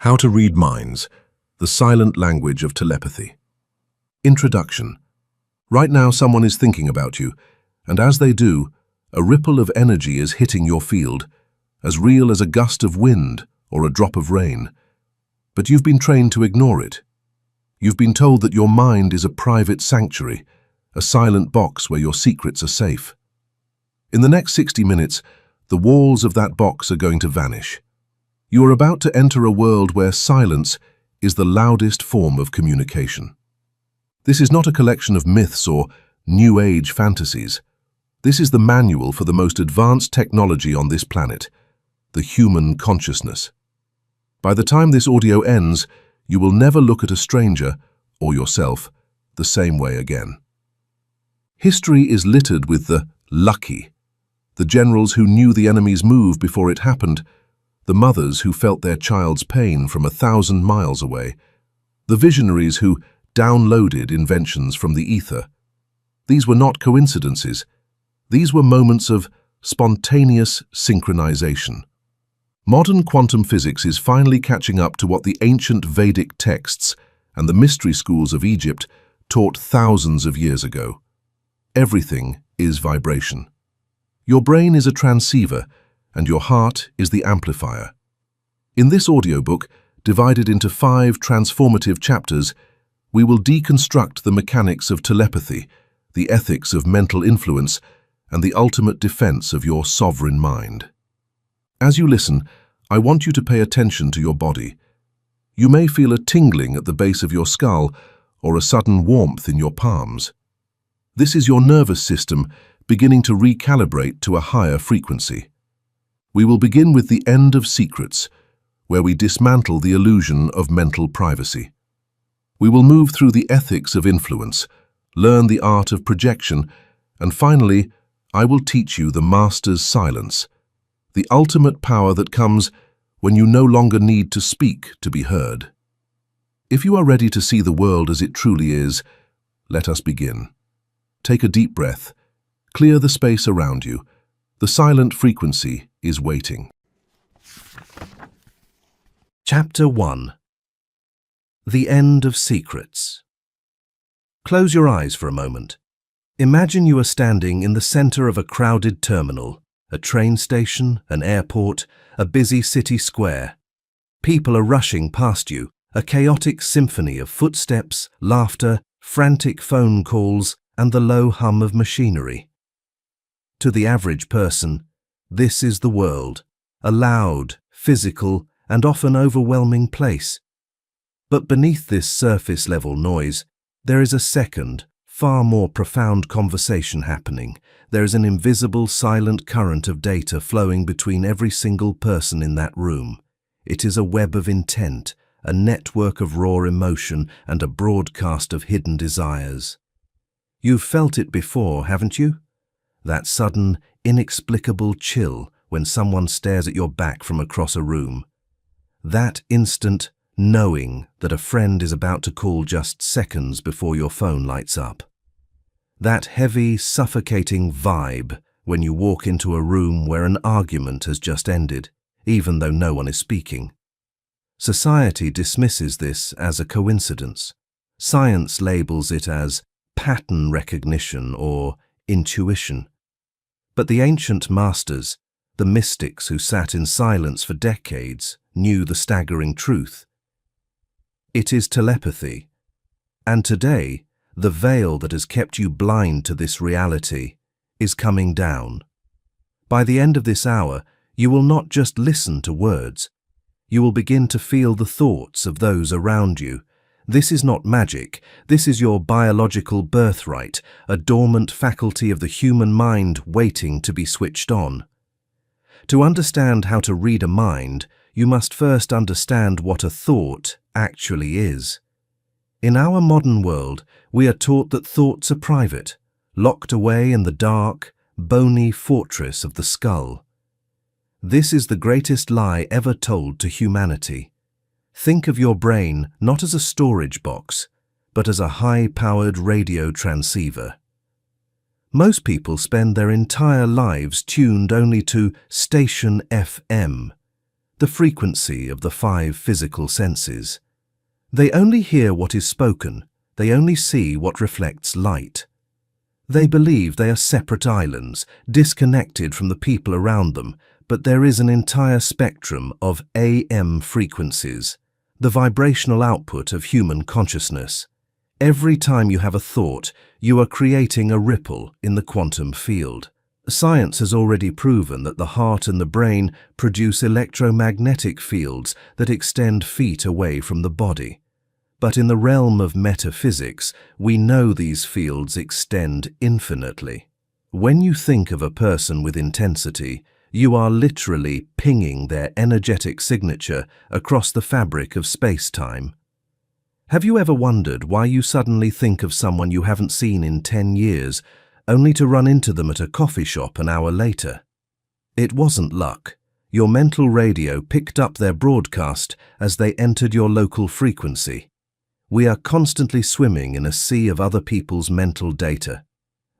How to Read Minds, the Silent Language of Telepathy. Introduction. Right now someone is thinking about you, and as they do, a ripple of energy is hitting your field, as real as a gust of wind or a drop of rain. But you've been trained to ignore it. You've been told that your mind is a private sanctuary, a silent box where your secrets are safe. In the next 60 minutes, the walls of that box are going to vanish. You are about to enter a world where silence is the loudest form of communication. This is not a collection of myths or New Age fantasies. This is the manual for the most advanced technology on this planet, the human consciousness. By the time this audio ends, you will never look at a stranger, or yourself, the same way again. History is littered with the lucky, the generals who knew the enemy's move before it happened, the mothers who felt their child's pain from 1,000 miles away, the visionaries who downloaded inventions from the ether. These were not coincidences. These were moments of spontaneous synchronization. Modern quantum physics is finally catching up to what the ancient Vedic texts and the mystery schools of Egypt taught thousands of years ago. Everything is vibration. Your brain is a transceiver, and your heart is the amplifier. In this audiobook, divided into 5 transformative chapters, we will deconstruct the mechanics of telepathy, the ethics of mental influence, and the ultimate defense of your sovereign mind. As you listen, I want you to pay attention to your body. You may feel a tingling at the base of your skull or a sudden warmth in your palms. This is your nervous system beginning to recalibrate to a higher frequency. We will begin with the end of secrets, where we dismantle the illusion of mental privacy. We will move through the ethics of influence, learn the art of projection, and finally, I will teach you the master's silence, the ultimate power that comes when you no longer need to speak to be heard. If you are ready to see the world as it truly is, let us begin. Take a deep breath, clear the space around you. The silent frequency is waiting. Chapter 1. The End of Secrets. Close your eyes for a moment. Imagine you are standing in the center of a crowded terminal, a train station, an airport, a busy city square. People are rushing past you, a chaotic symphony of footsteps, laughter, frantic phone calls, and the low hum of machinery. To the average person, this is the world, a loud, physical, and often overwhelming place. But beneath this surface-level noise, there is a second, far more profound conversation happening. There is an invisible, silent current of data flowing between every single person in that room. It is a web of intent, a network of raw emotion, and a broadcast of hidden desires. You've felt it before, haven't you? That sudden, inexplicable chill when someone stares at your back from across a room. That instant knowing that a friend is about to call just seconds before your phone lights up. That heavy, suffocating vibe when you walk into a room where an argument has just ended, even though no one is speaking. Society dismisses this as a coincidence. Science labels it as pattern recognition or intuition. But the ancient masters, the mystics who sat in silence for decades, knew the staggering truth. It is telepathy. And today, the veil that has kept you blind to this reality is coming down. By the end of this hour, you will not just listen to words. You will begin to feel the thoughts of those around you. This is not magic. This is your biological birthright, a dormant faculty of the human mind waiting to be switched on. To understand how to read a mind, you must first understand what a thought actually is. In our modern world, we are taught that thoughts are private, locked away in the dark, bony fortress of the skull. This is the greatest lie ever told to humanity. Think of your brain not as a storage box, but as a high-powered radio transceiver. Most people spend their entire lives tuned only to station FM, the frequency of the 5 physical senses. They only hear what is spoken, they only see what reflects light. They believe they are separate islands, disconnected from the people around them, but there is an entire spectrum of AM frequencies, the vibrational output of human consciousness. Every time you have a thought, you are creating a ripple in the quantum field. Science has already proven that the heart and the brain produce electromagnetic fields that extend feet away from the body. But in the realm of metaphysics, we know these fields extend infinitely. When you think of a person with intensity, you are literally pinging their energetic signature across the fabric of space-time. Have you ever wondered why you suddenly think of someone you haven't seen in 10 years, only to run into them at a coffee shop an hour later? It wasn't luck. Your mental radio picked up their broadcast as they entered your local frequency. We are constantly swimming in a sea of other people's mental data.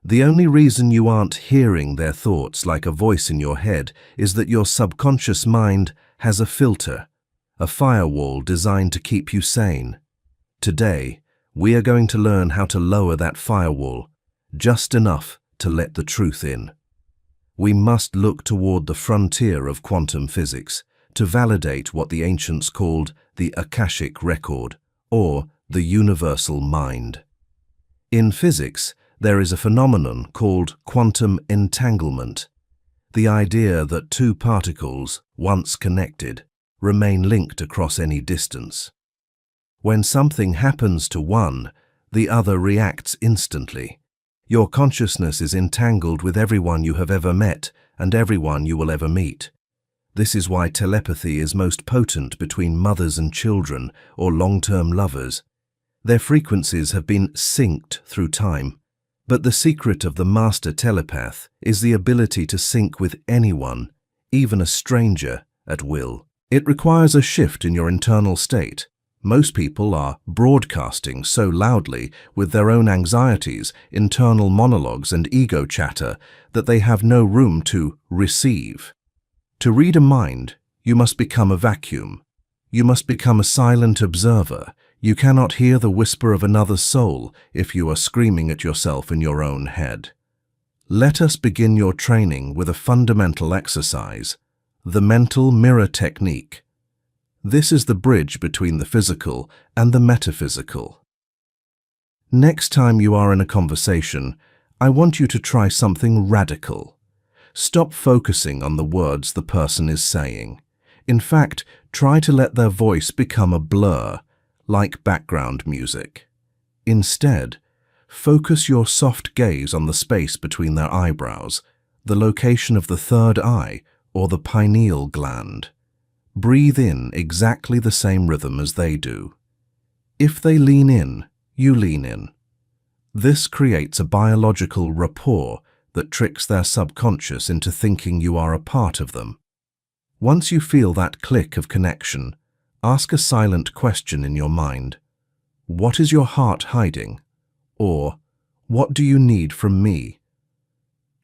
The only reason you aren't hearing their thoughts like a voice in your head is that your subconscious mind has a filter, a firewall designed to keep you sane. Today, we are going to learn how to lower that firewall, just enough to let the truth in. We must look toward the frontier of quantum physics to validate what the ancients called the Akashic record, or the universal mind. In physics, there is a phenomenon called quantum entanglement, the idea that 2 particles, once connected, remain linked across any distance. When something happens to one, the other reacts instantly. Your consciousness is entangled with everyone you have ever met and everyone you will ever meet. This is why telepathy is most potent between mothers and children or long-term lovers. Their frequencies have been synced through time. But the secret of the master telepath is the ability to sync with anyone, even a stranger, at will. It requires a shift in your internal state. Most people are broadcasting so loudly with their own anxieties, internal monologues and ego chatter that they have no room to receive. To read a mind, you must become a vacuum. You must become a silent observer. You cannot hear the whisper of another soul if you are screaming at yourself in your own head. Let us begin your training with a fundamental exercise, the mental mirror technique. This is the bridge between the physical and the metaphysical. Next time you are in a conversation, I want you to try something radical. Stop focusing on the words the person is saying. In fact, try to let their voice become a blur, like background music. Instead, focus your soft gaze on the space between their eyebrows, the location of the third eye or the pineal gland. Breathe in exactly the same rhythm as they do. If they lean in, you lean in. This creates a biological rapport that tricks their subconscious into thinking you are a part of them. Once you feel that click of connection, ask a silent question in your mind. What is your heart hiding? Or, what do you need from me?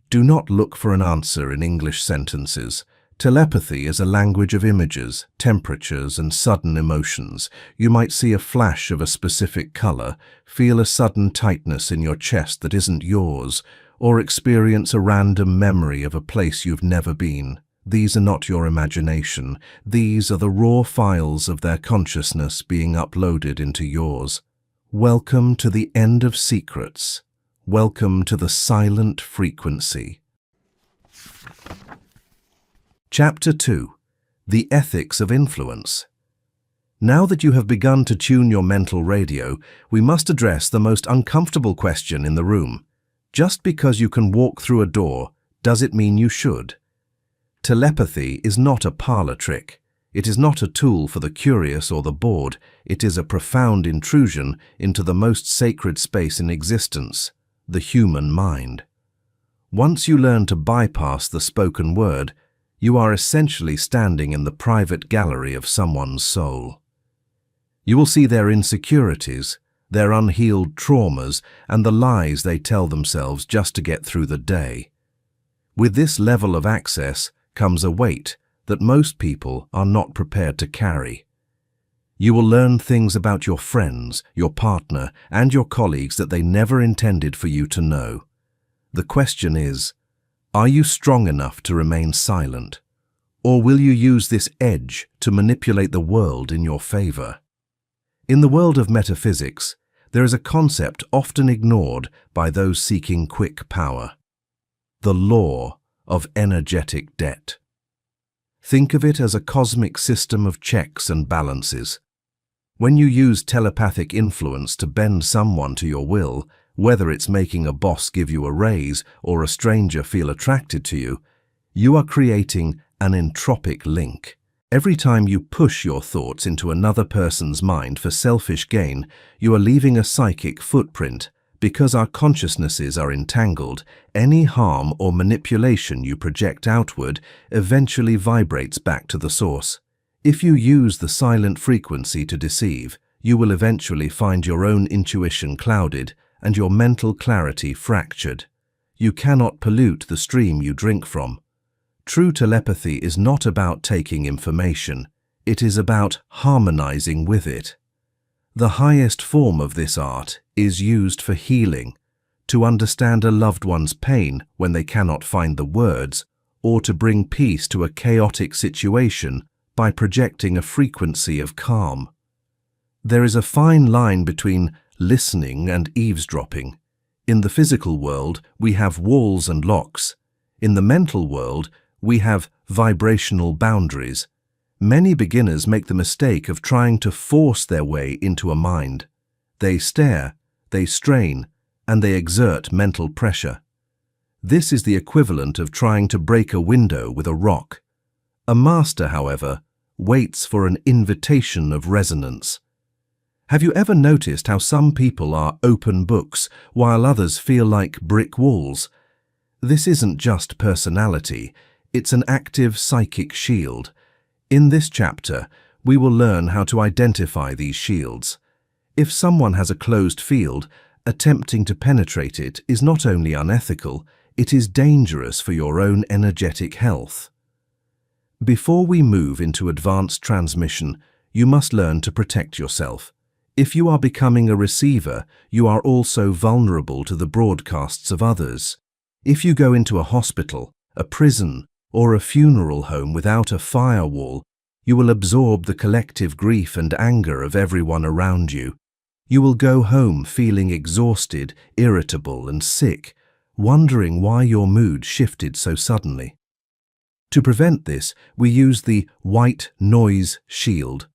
Do not look for an answer in English sentences. Telepathy is a language of images, temperatures, and sudden emotions. You might see a flash of a specific color, feel a sudden tightness in your chest that isn't yours, or experience a random memory of a place you've never been. These are not your imagination. These are the raw files of their consciousness being uploaded into yours. Welcome to the end of secrets. Welcome to the silent frequency. Chapter 2. The Ethics of Influence. Now that you have begun to tune your mental radio, we must address the most uncomfortable question in the room. Just because you can walk through a door, does it mean you should? Telepathy is not a parlor trick. It is not a tool for the curious or the bored. It is a profound intrusion into the most sacred space in existence, the human mind. Once you learn to bypass the spoken word, you are essentially standing in the private gallery of someone's soul. You will see their insecurities, their unhealed traumas, and the lies they tell themselves just to get through the day. With this level of access comes a weight that most people are not prepared to carry. You will learn things about your friends, your partner, and your colleagues that they never intended for you to know. The question is, are you strong enough to remain silent? Or will you use this edge to manipulate the world in your favor? In the world of metaphysics, there is a concept often ignored by those seeking quick power: the law of energetic debt. Think of it as a cosmic system of checks and balances. When you use telepathic influence to bend someone to your will, whether it's making a boss give you a raise or a stranger feel attracted to you, you are creating an entropic link. Every time you push your thoughts into another person's mind for selfish gain, you are leaving a psychic footprint. Because our consciousnesses are entangled, any harm or manipulation you project outward eventually vibrates back to the source. If you use the silent frequency to deceive, you will eventually find your own intuition clouded and your mental clarity fractured. You cannot pollute the stream you drink from. True telepathy is not about taking information. It is about harmonizing with it. The highest form of this art is used for healing, to understand a loved one's pain when they cannot find the words, or to bring peace to a chaotic situation by projecting a frequency of calm. There is a fine line between listening and eavesdropping. In the physical world, we have walls and locks. In the mental world, we have vibrational boundaries. Many beginners make the mistake of trying to force their way into a mind. They stare, they strain, and they exert mental pressure. This is the equivalent of trying to break a window with a rock. A master, however, waits for an invitation of resonance. Have you ever noticed how some people are open books while others feel like brick walls? This isn't just personality, it's an active psychic shield. In this chapter, we will learn how to identify these shields. If someone has a closed field, attempting to penetrate it is not only unethical, it is dangerous for your own energetic health. Before we move into advanced transmission, you must learn to protect yourself. If you are becoming a receiver, you are also vulnerable to the broadcasts of others. If you go into a hospital, a prison, or a funeral home without a firewall, you will absorb the collective grief and anger of everyone around you. You will go home feeling exhausted, irritable, and sick, wondering why your mood shifted so suddenly. To prevent this, we use the white noise shield.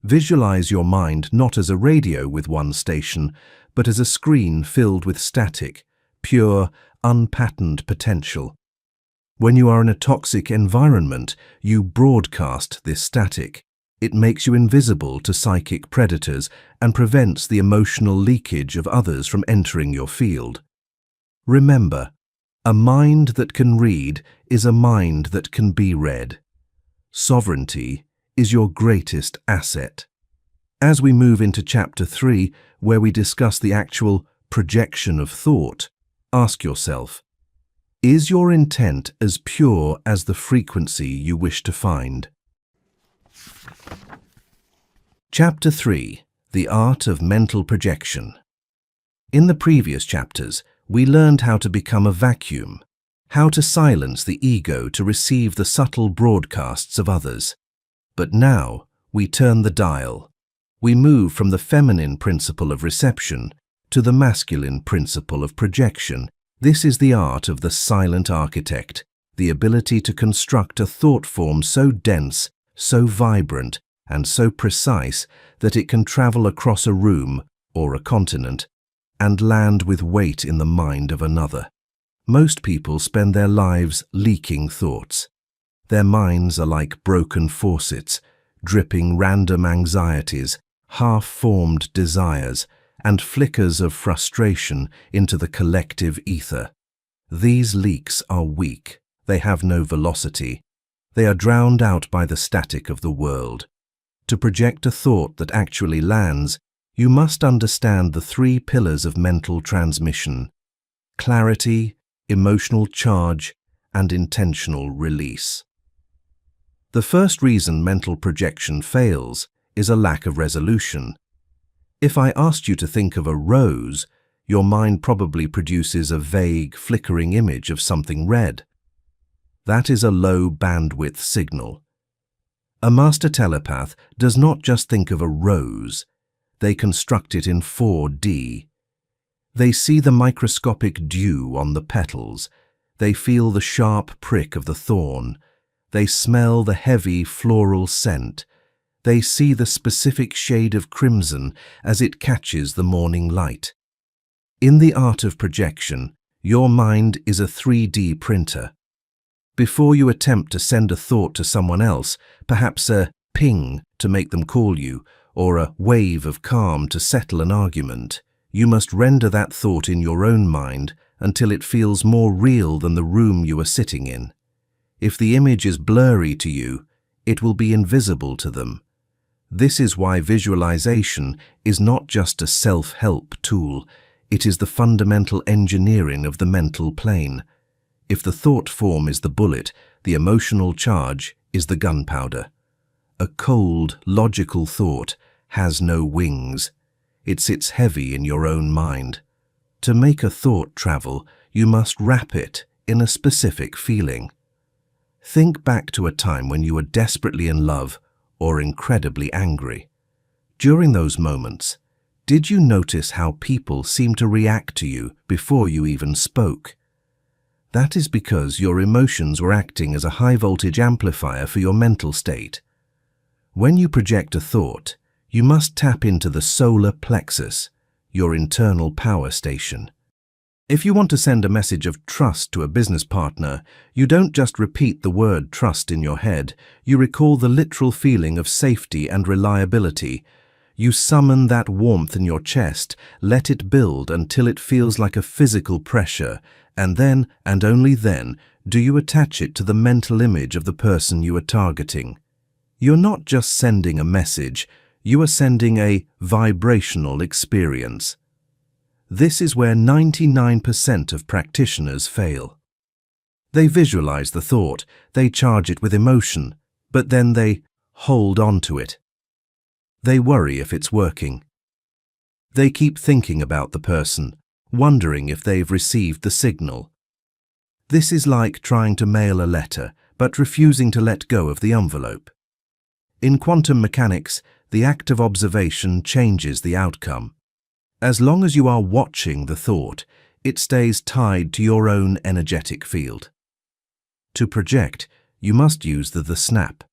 Visualize your mind not as a radio with one station, but as a screen filled with static, pure, unpatterned potential. When you are in a toxic environment, you broadcast this static. It makes you invisible to psychic predators and prevents the emotional leakage of others from entering your field. Remember, a mind that can read is a mind that can be read. Sovereignty is your greatest asset. As we move into Chapter 3, where we discuss the actual projection of thought, ask yourself, is your intent as pure as the frequency you wish to find? Chapter 3. The Art of Mental Projection. In the previous chapters, we learned how to become a vacuum, how to silence the ego to receive the subtle broadcasts of others. But now, we turn the dial. We move from the feminine principle of reception to the masculine principle of projection. This is the art of the silent architect, the ability to construct a thought form so dense, so vibrant, and so precise that it can travel across a room or a continent and land with weight in the mind of another. Most people spend their lives leaking thoughts. Their minds are like broken faucets, dripping random anxieties, half-formed desires, and flickers of frustration into the collective ether. These leaks are weak. They have no velocity. They are drowned out by the static of the world. To project a thought that actually lands, you must understand the 3 pillars of mental transmission: clarity, emotional charge, and intentional release. The first reason mental projection fails is a lack of resolution. If I asked you to think of a rose, your mind probably produces a vague, flickering image of something red. That is a low bandwidth signal. A master telepath does not just think of a rose, they construct it in 4D. They see the microscopic dew on the petals, they feel the sharp prick of the thorn, they smell the heavy floral scent, they see the specific shade of crimson as it catches the morning light. In the art of projection, your mind is a 3D printer. Before you attempt to send a thought to someone else, perhaps a ping to make them call you, or a wave of calm to settle an argument, you must render that thought in your own mind until it feels more real than the room you are sitting in. If the image is blurry to you, it will be invisible to them. This is why visualization is not just a self-help tool, it is the fundamental engineering of the mental plane. If the thought form is the bullet, the emotional charge is the gunpowder. A cold, logical thought has no wings. It sits heavy in your own mind. To make a thought travel, you must wrap it in a specific feeling. Think back to a time when you were desperately in love or incredibly angry. During those moments, did you notice how people seemed to react to you before you even spoke? That is because your emotions were acting as a high-voltage amplifier for your mental state. When you project a thought, you must tap into the solar plexus, your internal power station. If you want to send a message of trust to a business partner, you don't just repeat the word trust in your head, you recall the literal feeling of safety and reliability. You summon that warmth in your chest, let it build until it feels like a physical pressure, and then, and only then, do you attach it to the mental image of the person you are targeting. You're not just sending a message, you are sending a vibrational experience. This is where 99% of practitioners fail. They visualize the thought, they charge it with emotion, but then they hold on to it. They worry if it's working. They keep thinking about the person, wondering if they've received the signal. This is like trying to mail a letter, but refusing to let go of the envelope. In quantum mechanics, the act of observation changes the outcome. As long as you are watching the thought, it stays tied to your own energetic field. To project, you must use the snap.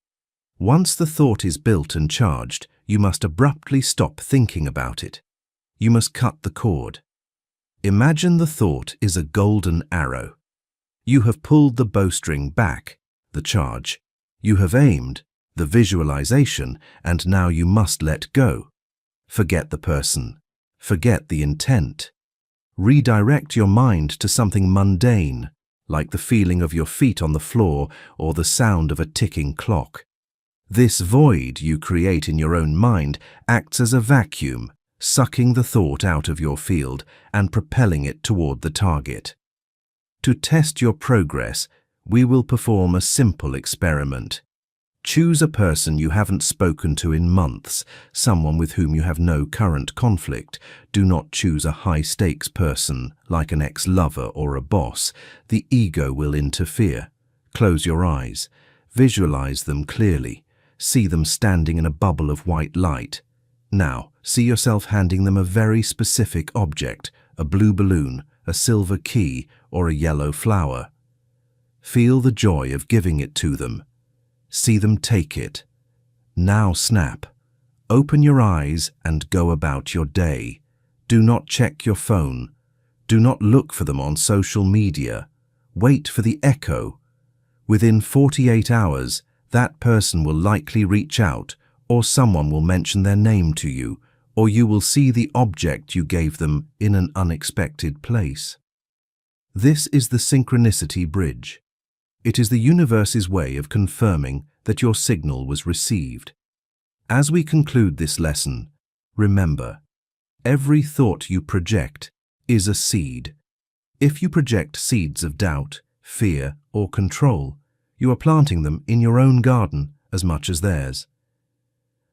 Once the thought is built and charged, you must abruptly stop thinking about it. You must cut the cord. Imagine the thought is a golden arrow. You have pulled the bowstring back, the charge. You have aimed, the visualization, and now you must let go. Forget the person. Forget the intent. Redirect your mind to something mundane, like the feeling of your feet on the floor or the sound of a ticking clock. This void you create in your own mind acts as a vacuum, sucking the thought out of your field and propelling it toward the target. To test your progress, we will perform a simple experiment. Choose a person you haven't spoken to in months, someone with whom you have no current conflict. Do not choose a high-stakes person, like an ex-lover or a boss. The ego will interfere. Close your eyes. Visualize them clearly. See them standing in a bubble of white light. Now, see yourself handing them a very specific object, a blue balloon, a silver key, or a yellow flower. Feel the joy of giving it to them. See them take it. Now snap. Open your eyes and go about your day. Do not check your phone. Do not look for them on social media. Wait for the echo. Within 48 hours, that person will likely reach out, or someone will mention their name to you, or you will see the object you gave them in an unexpected place. This is the synchronicity bridge. It is the universe's way of confirming that your signal was received. As we conclude this lesson, remember, every thought you project is a seed. If you project seeds of doubt, fear, or control, You are planting them in your own garden as much as theirs.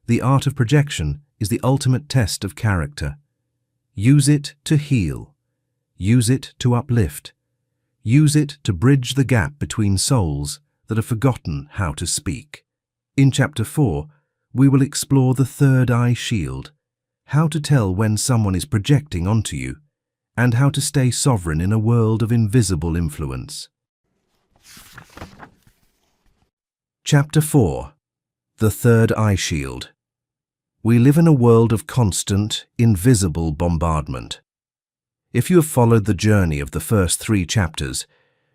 The art of projection is the ultimate test of character. Use it to heal. Use it to uplift. Use it to bridge the gap between souls that have forgotten how to speak. In Chapter 4, we will explore the third eye shield, how to tell when someone is projecting onto you, and how to stay sovereign in a world of invisible influence. Chapter 4. The Third Eye Shield. We live in a world of constant, invisible bombardment. If you have followed the journey of the first 3 chapters,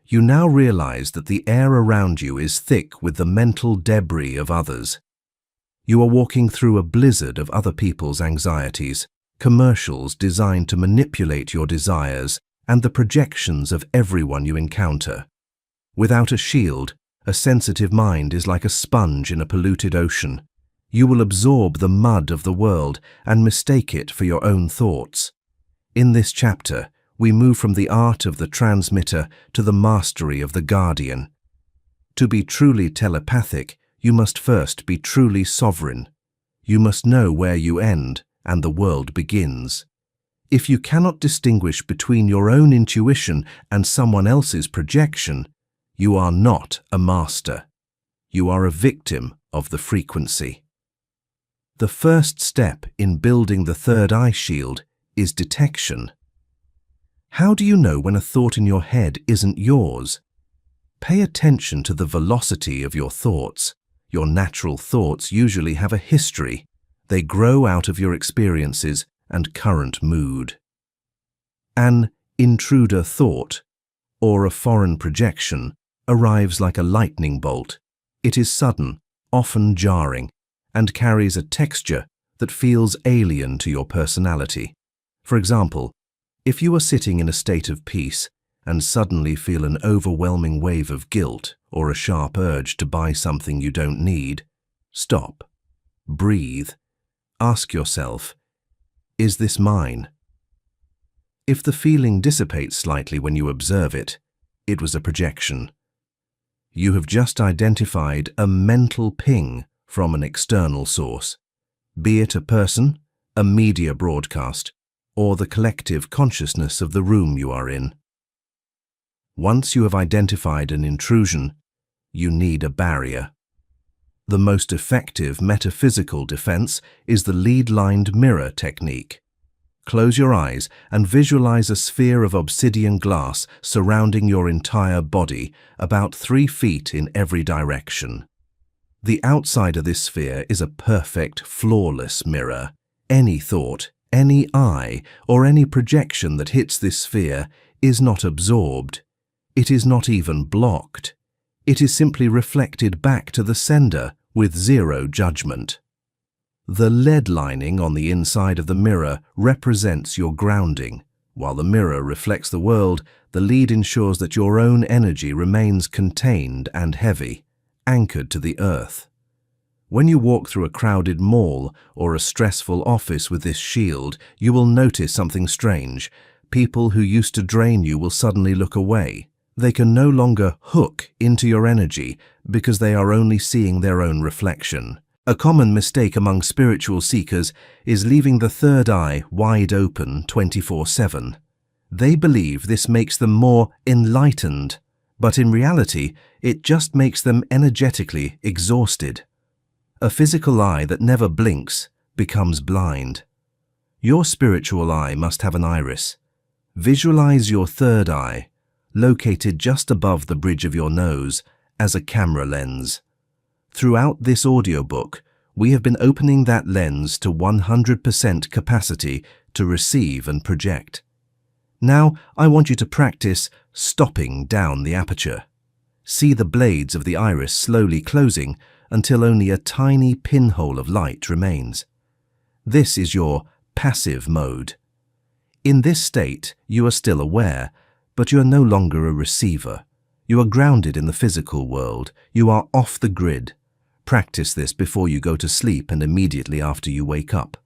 you now realize that the air around you is thick with the mental debris of others. You are walking through a blizzard of other people's anxieties, commercials designed to manipulate your desires, and the projections of everyone you encounter. Without a shield, a sensitive mind is like a sponge in a polluted ocean. You will absorb the mud of the world and mistake it for your own thoughts. In this chapter, we move from the art of the transmitter to the mastery of the guardian. To be truly telepathic, you must first be truly sovereign. You must know where you end and the world begins. If you cannot distinguish between your own intuition and someone else's projection, you are not a master. You are a victim of the frequency. The first step in building the third eye shield is detection. How do you know when a thought in your head isn't yours? Pay attention to the velocity of your thoughts. Your natural thoughts usually have a history. They grow out of your experiences and current mood. An intruder thought, or a foreign projection, arrives like a lightning bolt. It is sudden, often jarring, and carries a texture that feels alien to your personality. For example, if you are sitting in a state of peace and suddenly feel an overwhelming wave of guilt or a sharp urge to buy something you don't need, stop, breathe, ask yourself, is this mine? If the feeling dissipates slightly when you observe it, it was a projection. You have just identified a mental ping from an external source, be it a person, a media broadcast, or the collective consciousness of the room you are in. Once you have identified an intrusion, you need a barrier. The most effective metaphysical defense is the lead-lined mirror technique. Close your eyes and visualize a sphere of obsidian glass surrounding your entire body, about 3 feet in every direction. The outside of this sphere is a perfect, flawless mirror. Any thought, any eye, or any projection that hits this sphere is not absorbed. It is not even blocked. It is simply reflected back to the sender with zero judgment. The lead lining on the inside of the mirror represents your grounding. While the mirror reflects the world, the lead ensures that your own energy remains contained and heavy, anchored to the earth. When you walk through a crowded mall or a stressful office with this shield, you will notice something strange. People who used to drain you will suddenly look away. They can no longer hook into your energy because they are only seeing their own reflection. A common mistake among spiritual seekers is leaving the third eye wide open 24/7. They believe this makes them more enlightened, but in reality, it just makes them energetically exhausted. A physical eye that never blinks becomes blind. Your spiritual eye must have an iris. Visualize your third eye, located just above the bridge of your nose, as a camera lens. Throughout this audiobook, we have been opening that lens to 100% capacity to receive and project. Now, I want you to practice stopping down the aperture. See the blades of the iris slowly closing until only a tiny pinhole of light remains. This is your passive mode. In this state, you are still aware, but you are no longer a receiver. You are grounded in the physical world. You are off the grid. Practice this before you go to sleep and immediately after you wake up.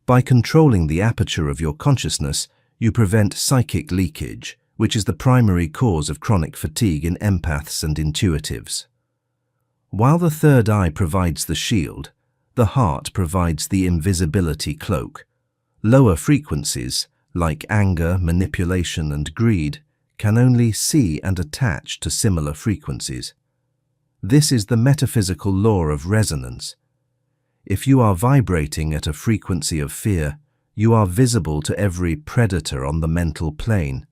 By controlling the aperture of your consciousness, you prevent psychic leakage, which is the primary cause of chronic fatigue in empaths and intuitives. While the third eye provides the shield, the heart provides the invisibility cloak. Lower frequencies, like anger, manipulation, and greed, can only see and attach to similar frequencies. This is the metaphysical law of resonance. If you are vibrating at a frequency of fear, you are visible to every predator on the mental plane.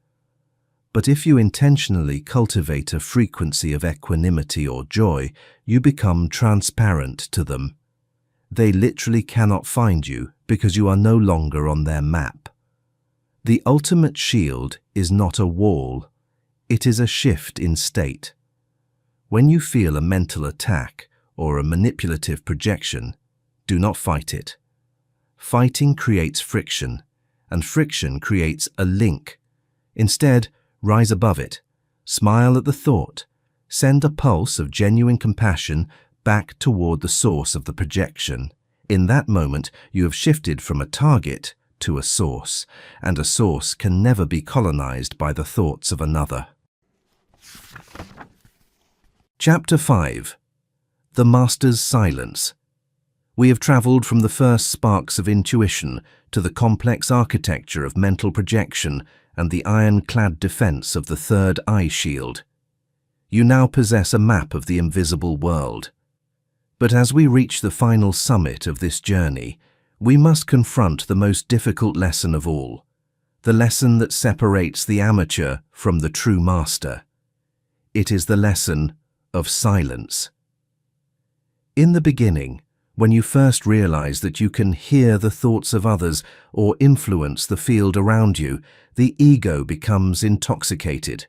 But if you intentionally cultivate a frequency of equanimity or joy, you become transparent to them. They literally cannot find you because you are no longer on their map. The ultimate shield is not a wall, it is a shift in state. When you feel a mental attack or a manipulative projection, do not fight it. Fighting creates friction, and friction creates a link. Instead, rise above it, smile at the thought, send a pulse of genuine compassion back toward the source of the projection. In that moment, you have shifted from a target to a source, and a source can never be colonized by the thoughts of another. Chapter 5. The Master's Silence. We have traveled from the first sparks of intuition to the complex architecture of mental projection and the ironclad defense of the third eye shield. You now possess a map of the invisible world. But as we reach the final summit of this journey, we must confront the most difficult lesson of all, the lesson that separates the amateur from the true master. It is the lesson of silence. In the beginning, when you first realize that you can hear the thoughts of others or influence the field around you, the ego becomes intoxicated.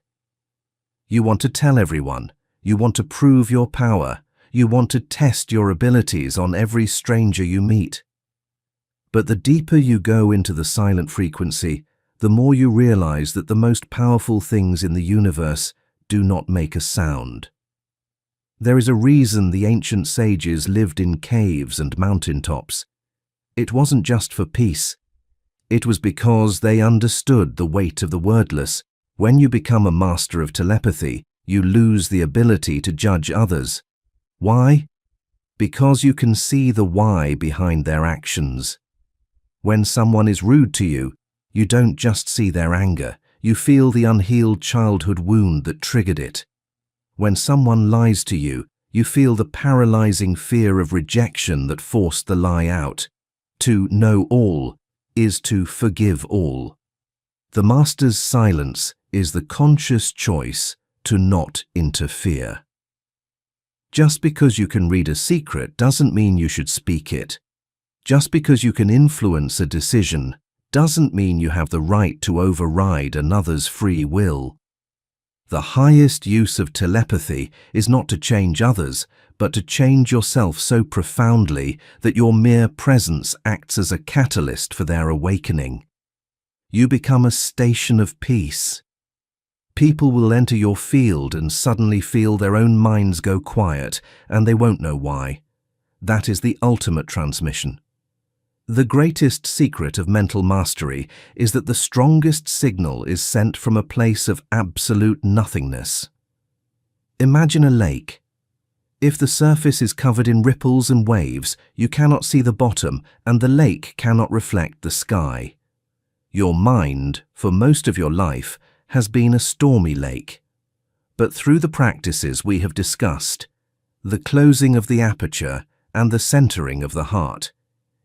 You want to tell everyone, you want to prove your power, you want to test your abilities on every stranger you meet. But the deeper you go into the silent frequency, the more you realize that the most powerful things in the universe do not make a sound. There is a reason the ancient sages lived in caves and mountaintops. It wasn't just for peace. It was because they understood the weight of the wordless. When you become a master of telepathy, you lose the ability to judge others. Why? Because you can see the why behind their actions. When someone is rude to you, you don't just see their anger, you feel the unhealed childhood wound that triggered it. When someone lies to you, you feel the paralyzing fear of rejection that forced the lie out. To know all is to forgive all. The master's silence is the conscious choice to not interfere. Just because you can read a secret doesn't mean you should speak it. Just because you can influence a decision doesn't mean you have the right to override another's free will. The highest use of telepathy is not to change others, but to change yourself so profoundly that your mere presence acts as a catalyst for their awakening. You become a station of peace. People will enter your field and suddenly feel their own minds go quiet, and they won't know why. That is the ultimate transmission. The greatest secret of mental mastery is that the strongest signal is sent from a place of absolute nothingness. Imagine a lake. If the surface is covered in ripples and waves, you cannot see the bottom, and the lake cannot reflect the sky. Your mind, for most of your life, has been a stormy lake. But through the practices we have discussed, the closing of the aperture and the centering of the heart,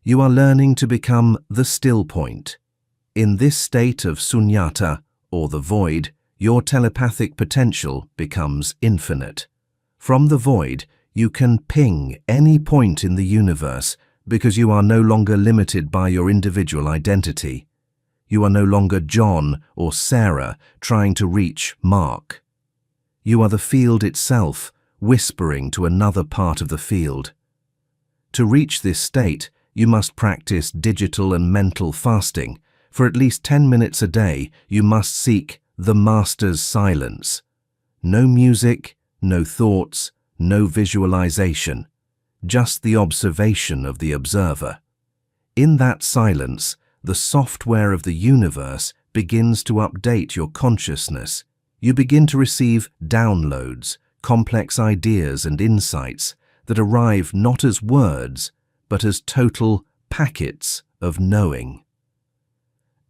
you are learning to become the still point. In this state of sunyata, or the void, your telepathic potential becomes infinite. From the void, you can ping any point in the universe because you are no longer limited by your individual identity. You are no longer John or Sarah trying to reach Mark. You are the field itself, whispering to another part of the field. To reach this state, you must practice digital and mental fasting. For at least 10 minutes a day, you must seek the master's silence. No music, no thoughts, no visualization, just the observation of the observer. In that silence, the software of the universe begins to update your consciousness. You begin to receive downloads, complex ideas and insights that arrive not as words, but as total packets of knowing.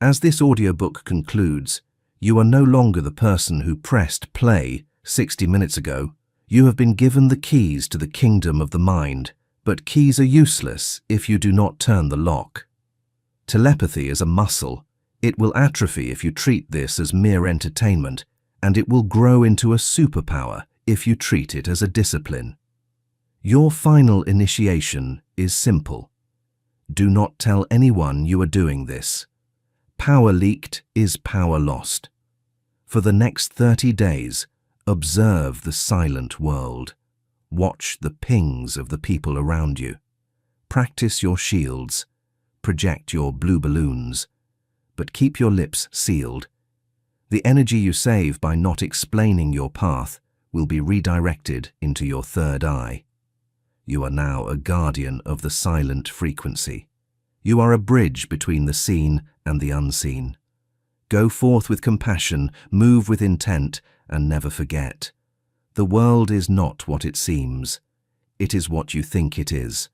As this audiobook concludes, you are no longer the person who pressed play 60 minutes ago. You have been given the keys to the kingdom of the mind, but keys are useless if you do not turn the lock. Telepathy is a muscle. It will atrophy if you treat this as mere entertainment, and it will grow into a superpower if you treat it as a discipline. Your final initiation is simple. Do not tell anyone you are doing this. Power leaked is power lost. For the next 30 days, observe the silent world. Watch the pings of the people around you. Practice your shields. Project your blue balloons. But keep your lips sealed. The energy you save by not explaining your path will be redirected into your third eye. You are now a guardian of the silent frequency. You are a bridge between the seen and the unseen. Go forth with compassion, move with intent, and never forget. The world is not what it seems. It is what you think it is.